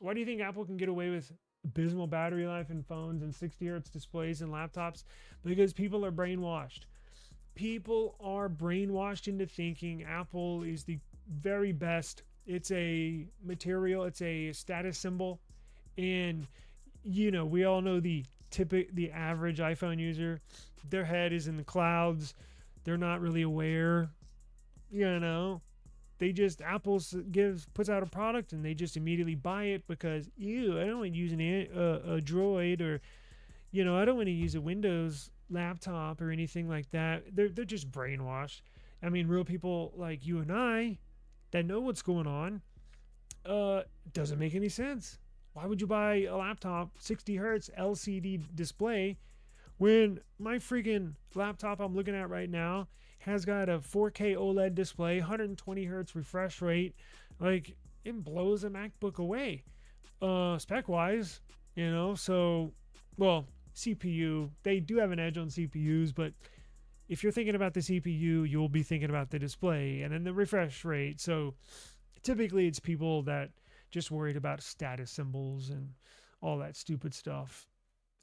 Why do you think Apple can get away with abysmal battery life in phones and 60 hertz displays and laptops? Because people are brainwashed. People are brainwashed into thinking Apple is the very best. It's a material, it's a status symbol. And we all know the average iPhone user, their head is in the clouds. They're not really aware, you know. They just Apple puts out a product and they just immediately buy it because I don't want to use a Droid, or I don't want to use a Windows laptop or anything like that. They're just brainwashed. I mean, real people like you and I that know what's going on, doesn't make any sense. Why would you buy a laptop 60 hertz LCD display when my freaking laptop I'm looking at right now has got a 4K OLED display, 120 hertz refresh rate? Like, it blows a MacBook away, spec wise. So, well, CPU, they do have an edge on CPUs, but if you're thinking about the CPU, you'll be thinking about the display and then the refresh rate. So typically it's people that just worried about status symbols and all that stupid stuff.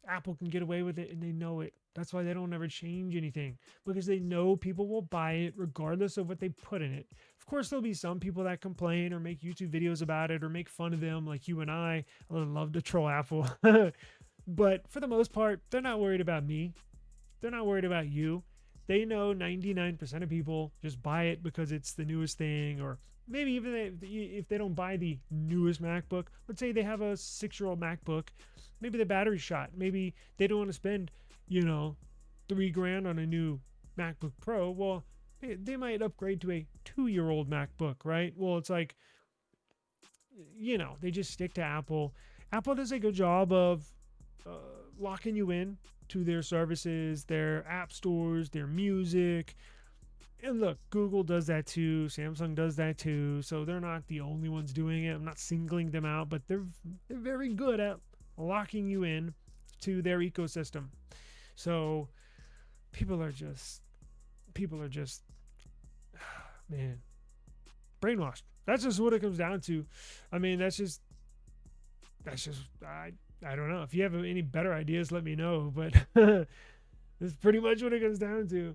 Apple can get away with it and they know it. That's why they don't ever change anything, because they know people will buy it regardless of what they put in it. Of course, there'll be some people that complain or make YouTube videos about it or make fun of them, like you and I. I love to troll Apple. But for the most part, they're not worried about me. They're not worried about you. They know 99% of people just buy it because it's the newest thing, or maybe even if they don't buy the newest MacBook, let's say they have a 6-year-old MacBook, maybe the battery's shot. Maybe they don't want to spend, $3,000 on a new MacBook Pro. Well, they might upgrade to a 2-year-old MacBook, right? Well, it's like, they just stick to Apple. Apple does a good job of uh, locking you in to their services, their app stores, their music. And look, Google does that too. Samsung does that too. So they're not the only ones doing it. I'm not singling them out, but they're very good at locking you in to their ecosystem. So people are just man, brainwashed. That's just what it comes down to. I mean, that's just I don't know. If you have any better ideas, let me know. But that's pretty much what it comes down to.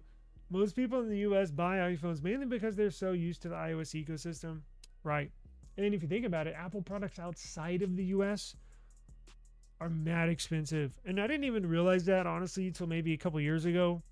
Most people in the US buy iPhones mainly because they're so used to the iOS ecosystem, right? And if you think about it, Apple products outside of the US are mad expensive. And I didn't even realize that, honestly, until maybe a couple years ago.